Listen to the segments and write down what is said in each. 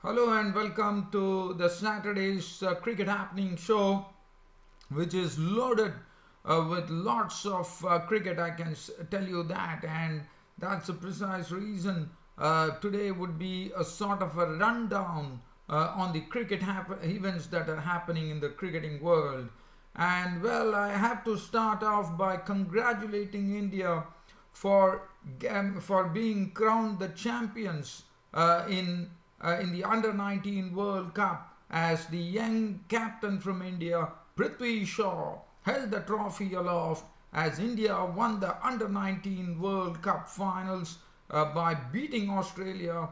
Hello and welcome to the Saturday's cricket happening show, which is loaded with lots of cricket. I can tell you that, and that's the precise reason. Today would be a sort of a rundown on the events that are happening in the cricketing world. And well, I have to start off by congratulating India for for being crowned the champions in the Under 19 World Cup as the young captain from India, Prithvi Shaw, held the trophy aloft as India won the Under 19 World Cup finals by beating Australia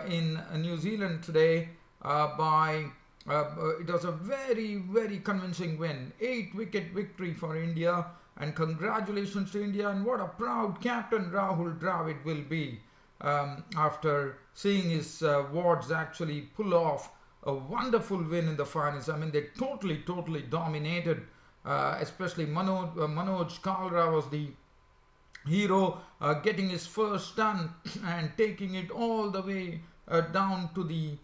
in New Zealand today by it was a very convincing win. 8 wicket victory for India, and congratulations to India, and what a proud captain Rahul Dravid will be after seeing his wards actually pull off a wonderful win in the finals. I mean, they totally dominated, especially Manoj Kalra was the hero, getting his first ton and taking it all the way down to the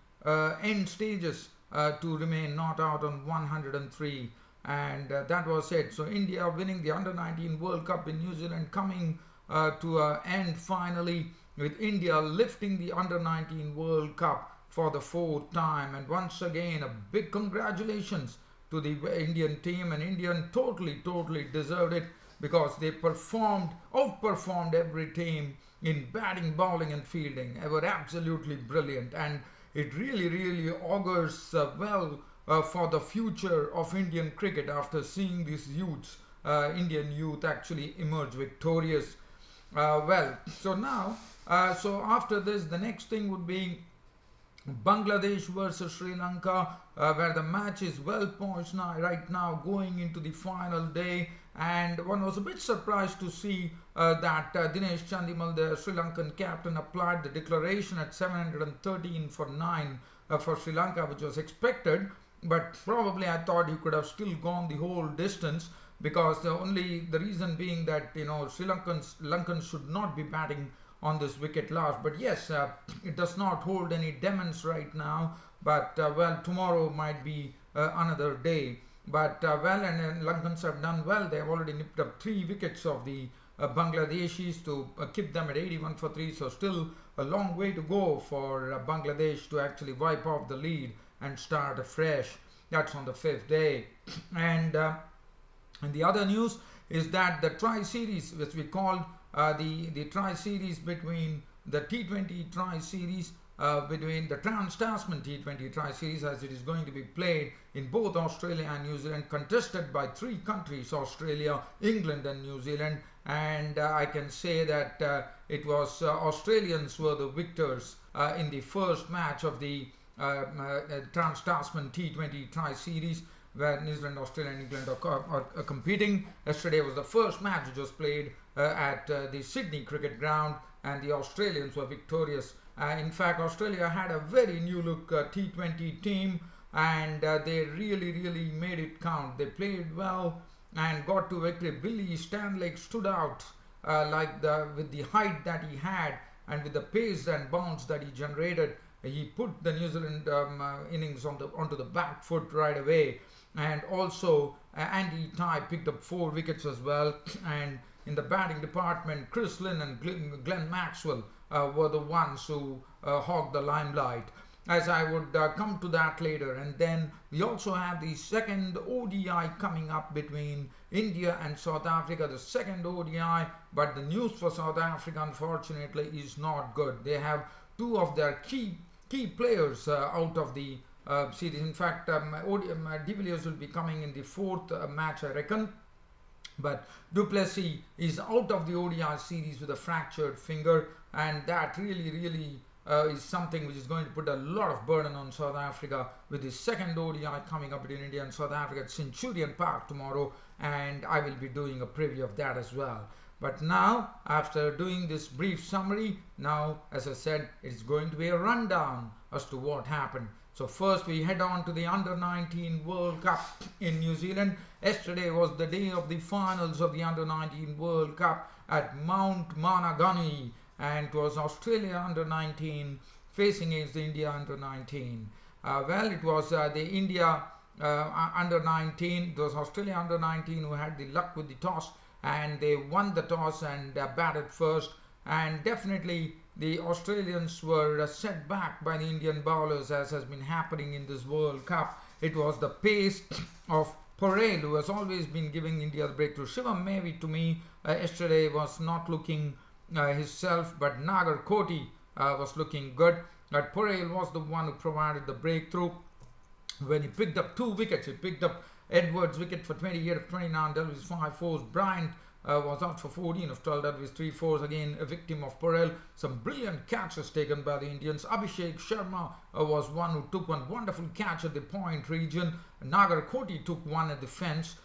end stages to remain not out on 103. And that was it. So India winning the Under 19 World Cup in New Zealand, coming to an end finally, with India lifting the Under 19 World Cup for the fourth time. And once again, a big congratulations to the Indian team. And Indian totally deserved it, because they outperformed every team in batting, bowling and fielding. They were absolutely brilliant, and it really augurs well for the future of Indian cricket after seeing these Indian youth actually emerge victorious. So after this, the next thing would be Bangladesh versus Sri Lanka, where the match is well poised right now, going into the final day. And one was a bit surprised to see that Dinesh Chandimal, the Sri Lankan captain, applied the declaration at 713 for 9 for Sri Lanka, which was expected. But probably I thought he could have still gone the whole distance, because the reason being that Sri Lankans should not be batting on this wicket last. But yes, it does not hold any demons right now. But tomorrow might be another day. But and Lankans have done well. They have already nipped up 3 wickets of the Bangladeshis to keep them at 81 for 3. So still a long way to go for Bangladesh to actually wipe off the lead and start afresh. That's on the 5th day. And the other news is that the tri-series, which we call the tri-series between the T20 tri-series, between the Trans-Tasman T20 tri-series, as it is going to be played in both Australia and New Zealand, contested by 3 countries, Australia, England and New Zealand. And I can say that it was Australians were the victors in the first match of the Trans-Tasman T20 tri-series, where New Zealand, Australia and England are competing. Yesterday was the first match which was played at the Sydney Cricket Ground, and the Australians were victorious. In fact, Australia had a very new look T20 team, and they really made it count. They played well and got to victory. Billy Stanley stood out with the height that he had and with the pace and bounce that he generated. He put the New Zealand innings onto the back foot right away. And also Andy Tye picked up 4 wickets as well. And in the batting department, Chris Lynn and Glenn Maxwell were the ones who hogged the limelight, as I would come to that later. And then we also have the second ODI coming up between India and South Africa, the second ODI. But the news for South Africa, unfortunately, is not good. They have 2 of their key players out of the series. In fact, De Villiers will be coming in the 4th match, I reckon. But Du Plessis is out of the ODI series with a fractured finger, and that really is something which is going to put a lot of burden on South Africa, with the second ODI coming up between India and South Africa at Centurion Park tomorrow, and I will be doing a preview of that as well. But now, after doing this brief summary, now, as I said, it's going to be a rundown as to what happened. So first we head on to the Under 19 World Cup in New Zealand. Yesterday was the day of the finals of the Under 19 World Cup at Mount Managani, and it was Australia Under 19 facing against the India under 19. Well, it was the India under 19. It was Australia under 19 who had the luck with the toss, and they won the toss and batted first. And definitely the Australians were set back by the Indian bowlers, as has been happening in this World Cup. It was the pace of Porel who has always been giving India the breakthrough. Shivam Mevi to me yesterday was not looking himself, but Nagar Koti was looking good. But Porel was the one who provided the breakthrough when he picked up 2 wickets. He picked up Edwards' wicket for 28 of 29, dealt with 5 fours. Bryant was out for 14 of 12, that was 3 fours. Again, a victim of Porel. Some brilliant catches taken by the Indians. Abhishek Sharma was one who took one wonderful catch at the point region. Nagar Koti took one at the fence.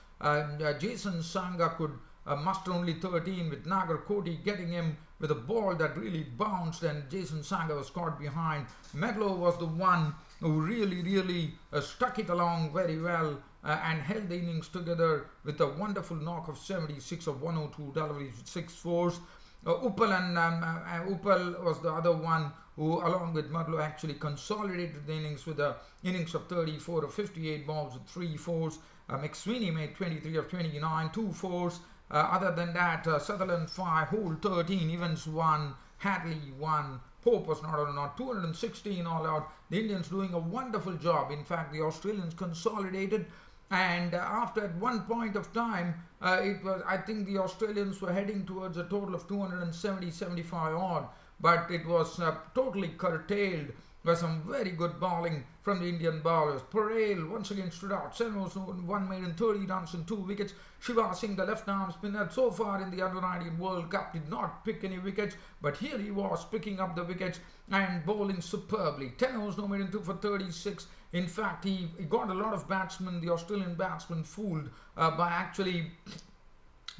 Jason Sangha could muster only 13, with Nagar Koti getting him with a ball that really bounced, and Jason Sangha was caught behind. Medlow was the one who really stuck it along very well and held the innings together with a wonderful knock of 76 of 102 deliveries with 6 fours. Uppal was the other one who, along with Medlow, actually consolidated the innings with a innings of 34 of 58 balls with 3 fours. McSweeney made 23 of 29, 2 fours. Other than that, Sutherland 5, Holt 13, Evans 1, Hadley 1, Pope was not on, 216 all out. The Indians doing a wonderful job. In fact, the Australians consolidated, and after at one point of time, I think the Australians were heading towards a total of 270-75 odd, but it was totally curtailed by some very good bowling from the Indian bowlers. Porel once again stood out. 7 overs, 1 made in 30 runs and 2 wickets. Shiva Singh, the left-arm spinner, so far in the Under-19 World Cup, did not pick any wickets, but here he was picking up the wickets and bowling superbly. 10 overs, no made in 2 for 36. In fact, he got a lot of batsmen, the Australian batsmen, fooled by actually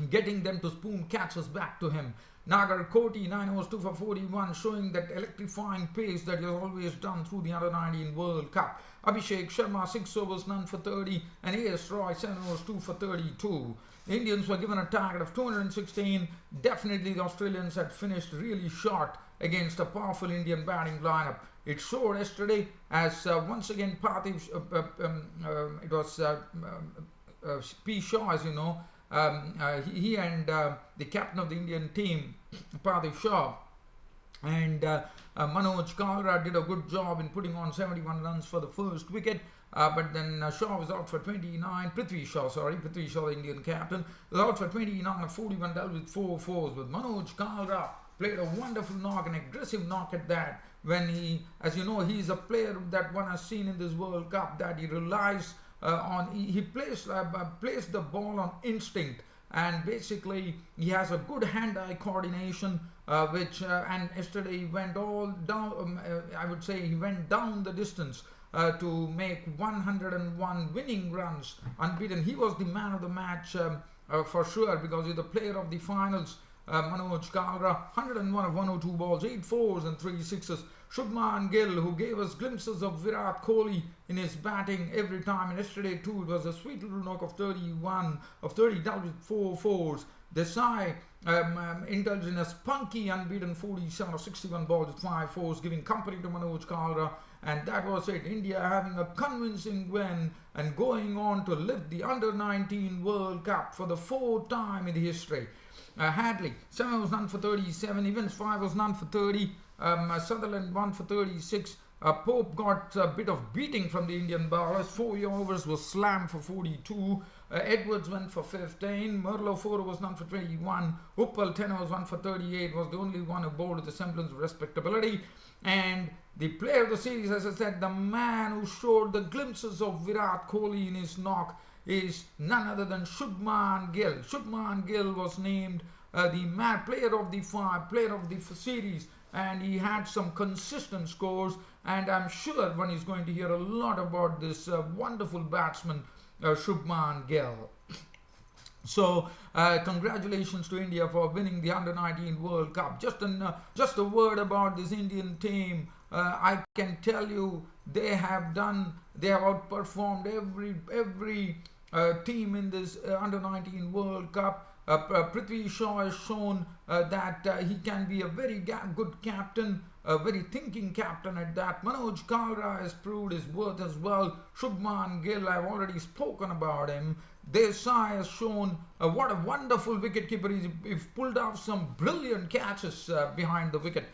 getting them to spoon catches back to him. Nagar Koti, 9 overs, 2 for 41, showing that electrifying pace that he has always done through the Under-19 World Cup. Abhishek Sharma, 6 overs, none for 30, and A.S. Roy, 7 overs, 2 for 32. The Indians were given a target of 216. Definitely the Australians had finished really short against a powerful Indian batting lineup. It showed yesterday as once again Parthiv, it was P. Shaw, as you know, he and the captain of the Indian team, Parthiv Shaw, and Manoj Kalra did a good job in putting on 71 runs for the first wicket. But then Shaw was out for 29. Prithvi Shaw, the Indian captain, was out for 29 of 41, dealt with 4 fours. But Manoj Kalra played a wonderful knock, an aggressive knock at that. When he, as you know, he's a player that one has seen in this World Cup, that he relies he plays the ball on instinct, and basically he has a good hand-eye coordination, which and yesterday he went all down. I would say he went down the distance to make 101 winning runs, unbeaten. He was the man of the match for sure, because he's the player of the finals. Manoj Kalra, 101 of 102 balls, 8 fours and 3 sixes. Shubman Gill, who gave us glimpses of Virat Kohli in his batting every time. And yesterday too, it was a sweet little knock of 31 of 30, dealt with 4 fours. Desai indulged in a spunky unbeaten 47 of 61 balls with 5 fours, giving company to Manoj Kalra. And that was it. India having a convincing win and going on to lift the Under-19 World Cup for the 4th time in the history. Hadley, 7 was none for 37. Evans, 5 was none for 30. Sutherland, 1 for 36. Pope got a bit of beating from the Indian bowlers. 4 overs was slammed for 42. Edwards went for 15. Merlo, 4 overs, none for 21. Uppal, 10 overs, 1 for 38, was the only one who bowled with a semblance of respectability. And the player of the series, as I said, the man who showed the glimpses of Virat Kohli in his knock, is none other than Shubman Gill. Shubman Gill was named the player of the series, and he had some consistent scores, and I'm sure one is going to hear a lot about this wonderful batsman, Shubman Gill. So congratulations to India for winning the Under-19 World Cup. Just a word about this Indian team. I can tell you they have outperformed every team in this Under-19 World Cup. Prithvi Shaw has shown that he can be a very good captain. a very thinking captain at that. Manoj Kalra has proved his worth as well. Shubman Gill, I've already spoken about him. Desai has shown what a wonderful wicketkeeper he is. He's pulled off some brilliant catches behind the wicket.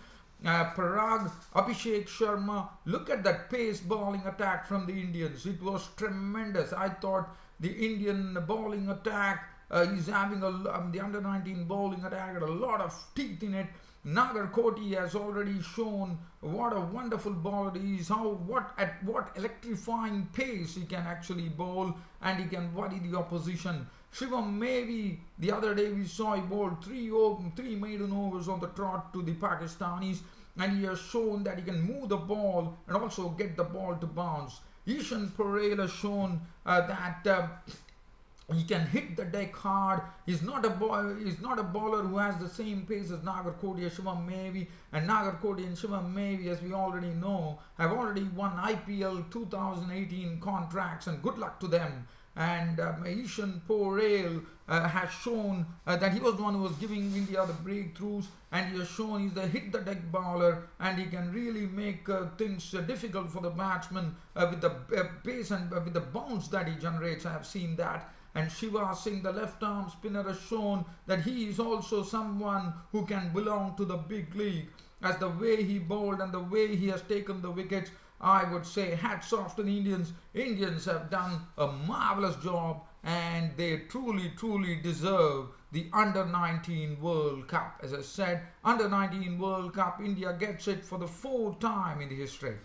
Parag, Abhishek Sharma, look at that pace bowling attack from the Indians. It was tremendous. I thought the Indian bowling attack, he's having the under 19 bowling attack had a lot of teeth in it. Nagarkoti has already shown what a wonderful bowler he is, at what electrifying pace he can actually bowl, and he can worry the opposition. Shivam Mevi, the other day we saw he bowled three maiden overs on the trot to the Pakistanis, and he has shown that he can move the ball and also get the ball to bounce. Ishan Patel has shown that he can hit the deck hard. He's not a bowler who has the same pace as Nagarkoti and Shivam Mevi. And Nagarkoti and Shivam Mevi, as we already know, have already won IPL 2018 contracts, and good luck to them. And Ishan Patel has shown that he was the one who was giving India the breakthroughs, and he has shown he's the hit the deck bowler, and he can really make things difficult for the batsman with the pace and with the bounce that he generates. I have seen that. And Shiva Singh, the left arm spinner, has shown that he is also someone who can belong to the big league. As the way he bowled and the way he has taken the wickets, I would say hats off to the Indians. Indians have done a marvelous job, and they truly deserve the Under 19 World Cup. As I said, Under 19 World Cup, India gets it for the 4th time in the history.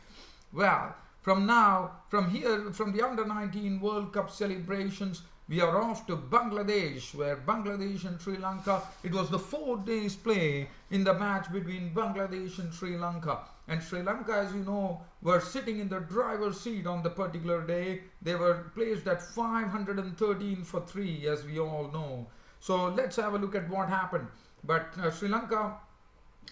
Well, from the Under 19 World Cup celebrations, we are off to Bangladesh, where Bangladesh and Sri Lanka, it was the 4 days play in the match between Bangladesh and Sri Lanka. And Sri Lanka, as you know, were sitting in the driver's seat on the particular day. They were placed at 513 for 3, as we all know. So let's have a look at what happened. But Sri Lanka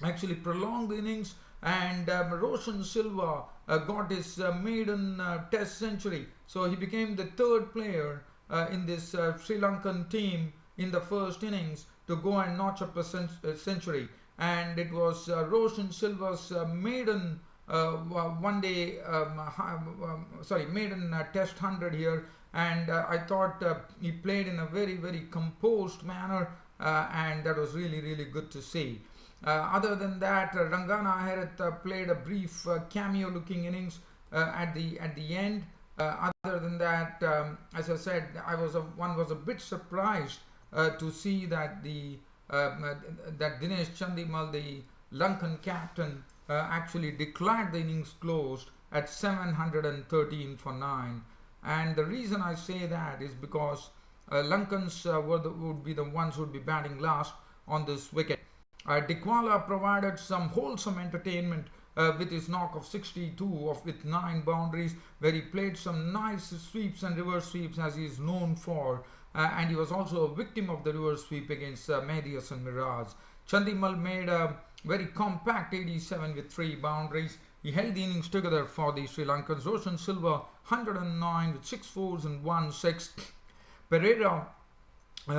actually prolonged the innings, and Roshan Silva got his maiden test century. So he became the 3rd player in this Sri Lankan team in the first innings to go and notch up a century. And it was Roshan Silva's maiden maiden test 100 here. And I thought he played in a very composed manner, and that was really good to see. Other than that, Rangana Herath played a brief cameo-looking innings at the end. Other than that, as I said, one was a bit surprised to see that that Dinesh Chandimal, the Lankan captain, actually declared the innings closed at 713 for 9. And the reason I say that is because Lankans would be the ones who would be batting last on this wicket. Dikwala provided some wholesome entertainment with his knock of 62 with 9 boundaries, where he played some nice sweeps and reverse sweeps, as he is known for, and he was also a victim of the reverse sweep against Mehdi Hasan Miraj. Chandimal made a very compact 87 with 3 boundaries. He held the innings together for the Sri Lankans. Roshan Silva 109 with 6 fours and 1 6. Pereira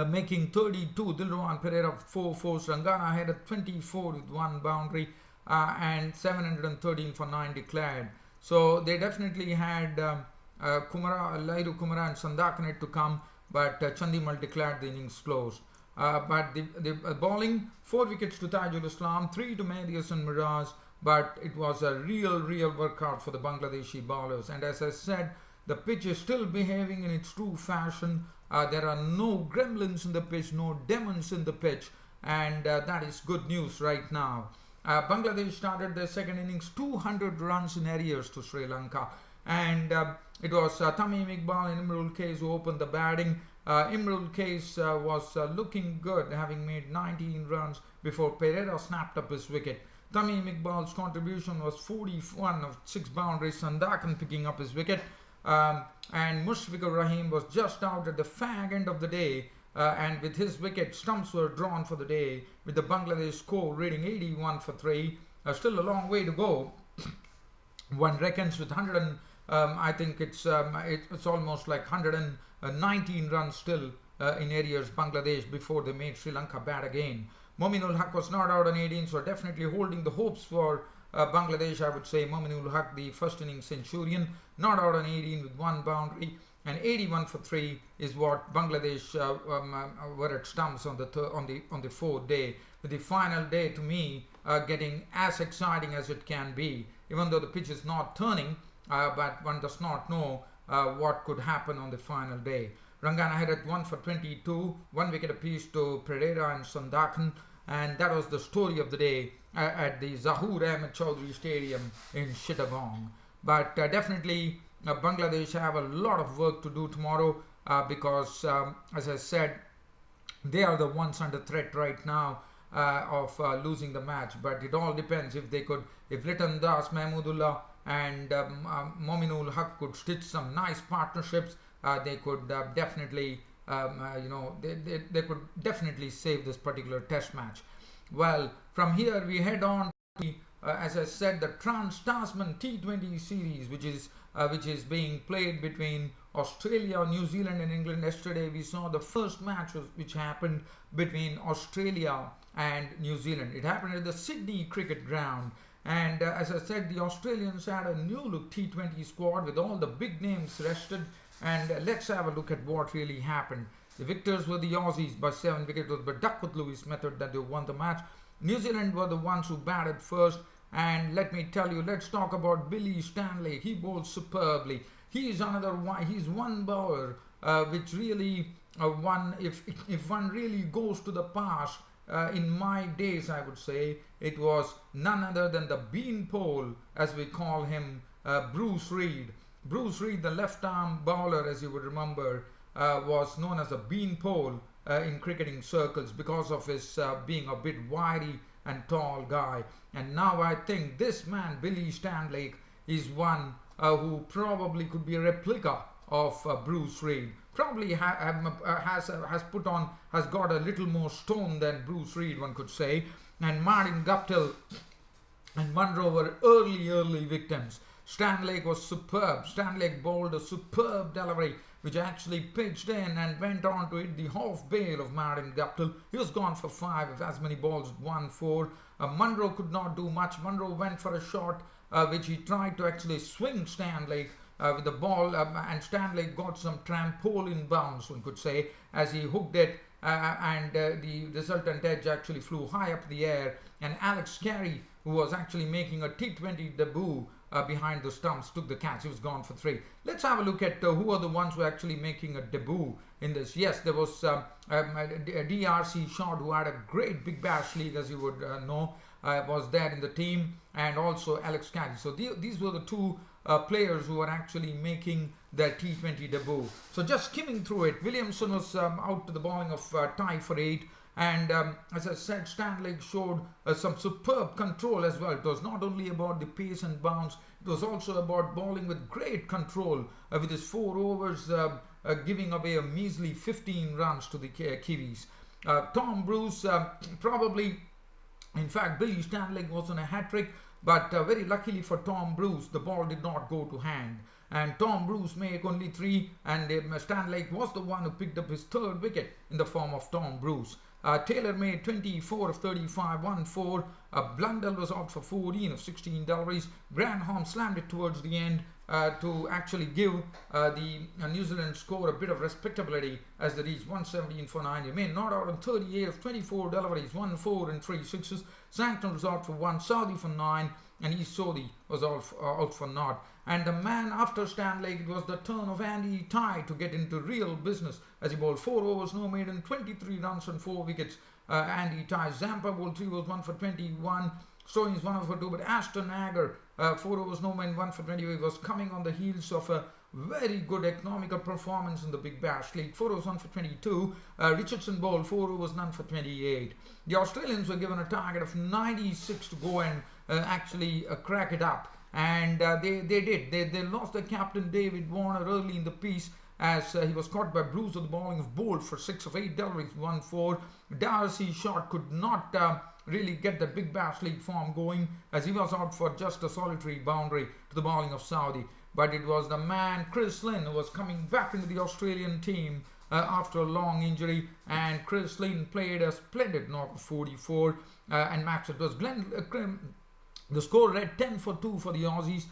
making 32. Dilruwan Pereira 4 fours. Rangana had a 24 with 1 boundary. And 713 for 9 declared. So they definitely had Lairu Kumara and Sandakanet to come, but Chandimal declared the innings closed. But the bowling, 4 wickets to Tajul Islam, 3 to Mehdi Hasan Miraj, but it was a real workout for the Bangladeshi bowlers. And as I said, the pitch is still behaving in its true fashion. There are no gremlins in the pitch, no demons in the pitch, and that is good news right now. Bangladesh started their second innings 200 runs in arrears to Sri Lanka, and it was Tamim Iqbal and Imrul Kais who opened the batting. Imrul Kais was looking good, having made 19 runs before Pereira snapped up his wicket. Tamim Iqbal's contribution was 41 of 6 boundaries, Sandakan picking up his wicket, and Mushfiqur Rahim was just out at the fag end of the day. And with his wicket, stumps were drawn for the day, with the Bangladesh score reading 81 for 3. Still a long way to go. One reckons with 100 I think it's almost like 119 runs still in arrears Bangladesh before they made Sri Lanka bat again. Mominul Haq was not out on 18, so definitely holding the hopes for Bangladesh, I would say Mominul Haq, the first inning centurion, not out on 18 with one boundary, and 81 for 3 is what Bangladesh were at stumps on the fourth day. With the final day, to me, getting as exciting as it can be, even though the pitch is not turning, but one does not know what could happen on the final day. Rangana had at 1 for 22, 1 wicket apiece to Pereira and Sandakan, and that was the story of the day at the Zahoor Ahmed Chaudhry Stadium in Chittagong. But definitely Bangladesh have a lot of work to do tomorrow because, as I said, they are the ones under threat right now of losing the match. But it all depends if Litan Das, Mahmudullah and Mominul Haq could stitch some nice partnerships. They could definitely, they could definitely save this particular test match. Well, from here we head on to, as I said, the Trans-Tasman T20 series, which is being played between Australia, New Zealand and England. Yesterday we saw the first match which happened between Australia and New Zealand. It happened at the Sydney Cricket Ground. And as I said, the Australians had a new look T20 squad with all the big names rested. And let's have a look at what really happened. The victors were the Aussies by 7 wickets. It was by Duckworth Lewis method that they won the match. New Zealand were the ones who batted first. And let me tell you, let's talk about Billy Stanley. He bowled superbly. He's another one. He's one bowler which really if one really goes to the past, in my days, I would say, it was none other than the beanpole, as we call him, Bruce Reid. Bruce Reid, the left-arm bowler, as you would remember, was known as a beanpole in cricketing circles because of his being a bit wiry and tall guy. And now I think this man, Billy Stanley, is one who probably could be a replica of Bruce Reid. Probably has got a little more stone than Bruce Reid, one could say. And Martin Guptill and Munro were early victims. Stanley was superb. Stanley bowled a superb delivery which actually pitched in and went on to hit the half bail of Martin Guptill. He was gone for 5 with as many balls, 1-4. Munro could not do much. Munro went for a shot which he tried to actually swing Stanley with the ball, and Stanley got some trampoline bounce, one could say, as he hooked it, and the resultant edge actually flew high up the air, and Alex Carey, who was actually making a T20 debut behind the stumps, took the catch. He was gone for 3. Let's have a look at who are the ones who are actually making a debut in this. Yes, there was a DRC Short, who had a great Big Bash League, as you would know, was there in the team, and also Alex Carey. So these were the two players who were actually making their T20 debut. So just skimming through it, Williamson was out to the bowling of tie for 8. And as I said, Stanley showed some superb control as well. It was not only about the pace and bounce, it was also about bowling with great control, with his 4 overs giving away a measly 15 runs to the Kiwis. Tom Bruce, probably, in fact, Billy Stanley was on a hat-trick, but very luckily for Tom Bruce, the ball did not go to hand. And Tom Bruce made only 3, and Stanley was the one who picked up his 3rd wicket in the form of Tom Bruce. Taylor made 24 of 35, 1-4. Blundell was out for 14 of 16 deliveries. Granholm slammed it towards the end to actually give the New Zealand score a bit of respectability as they reached 117 for 9. He made not out on 38 of 24 deliveries, 1-4 and 3 sixes. Sancton was out for 1, Saudi for 9, and East Sodhi was out for naught. And the man after Stanley, it was the turn of Andy Tye to get into real business as he bowled 4 overs, no maiden, 23 runs and 4 wickets. Andy Tye. Zampa bowled 3 overs, 1 for 21. Stones 1 for 2, but Ashton Agger, 4 overs, no maiden, 1 for 20. He was coming on the heels of a very good economical performance in the Big Bash League. 4 overs, 1 for 22. Richardson bowled 4 overs, none for 28. The Australians were given a target of 96 to go and actually crack it up. And they did. They lost their captain David Warner early in the piece as he was caught by Bruce with the bowling of Bolt for 6 of 8 deliveries, 1-4. Darcy Short could not really get the Big Bash League form going as he was out for just a solitary boundary to the bowling of Saudi. But it was the man Chris Lynn who was coming back into the Australian team after a long injury, and Chris Lynn played a splendid knock of 44 and matched it. Was The score read 10 for 2 for the Aussies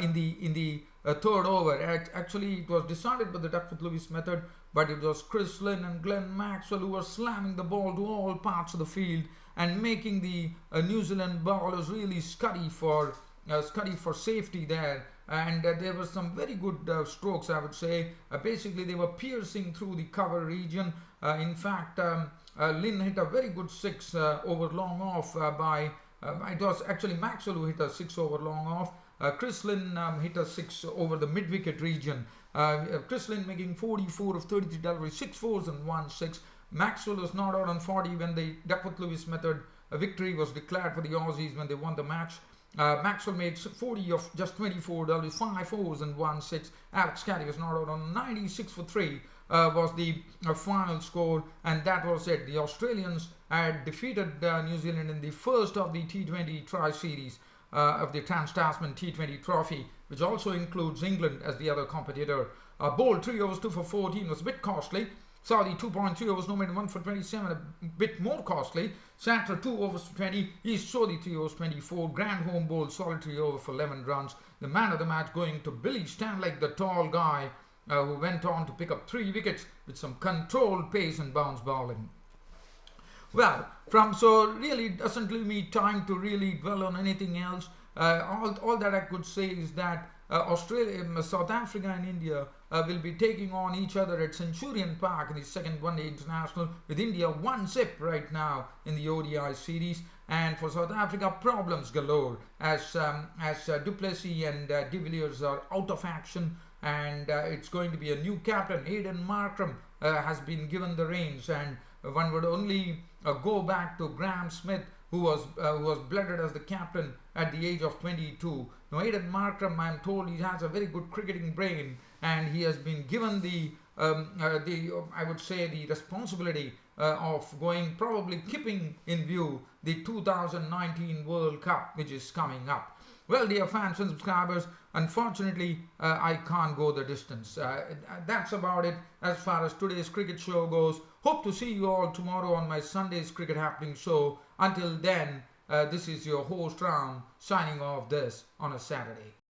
in the third over. Actually, it was decided by the Duckworth-Lewis method, but it was Chris Lynn and Glenn Maxwell who were slamming the ball to all parts of the field and making the New Zealand bowlers really scuddy for safety there. And there were some very good strokes, I would say. Basically, they were piercing through the cover region. In fact, Lynn hit a very good 6 over long off it was actually Maxwell who hit a 6 over long off. Chris Lynn hit a 6 over the mid-wicket region. Chris Lynn making 44 of 33 deliveries, 6 fours and 1 6. Maxwell was not out on 40 when the Duckworth-Lewis method victory was declared for the Aussies when they won the match. Maxwell made 40 of just 24 deliveries, 5 fours and 1 6. Alex Carey was not out on 96 for 3. Was the final score, and that was it. The Australians had defeated New Zealand in the first of the T20 tri-series of the Trans-Tasman T20 Trophy, which also includes England as the other competitor. Bowled 3 overs, 2 for 14 was a bit costly. Saudi 2.3 overs, no maiden 1 for 27, a bit more costly. Santra 2 overs for 20, East Sodhi 3 overs 24, Grand Home bowled solitary over for 11 runs. The man of the match going to Billy Stanley, the tall guy, who went on to pick up 3 wickets with some controlled pace and bounce bowling. Well, so really it doesn't leave me time to really dwell on anything else. All that I could say is that Australia, South Africa and India will be taking on each other at Centurion Park in the second one-day international, with India 1-0 right now in the ODI series. And for South Africa, problems galore as du Plessis and de Villiers are out of action. And it's going to be a new captain. Aidan Markram has been given the reins, and one would only go back to Graham Smith, who was blooded as the captain at the age of 22. Now, Aidan Markram, I'm told, he has a very good cricketing brain, and he has been given the I would say the responsibility of keeping in view the 2019 World Cup, which is coming up. Well, dear fans and subscribers, unfortunately, I can't go the distance. That's about it as far as today's cricket show goes. Hope to see you all tomorrow on my Sunday's Cricket Happening show. Until then, this is your host Ram signing off this on a Saturday.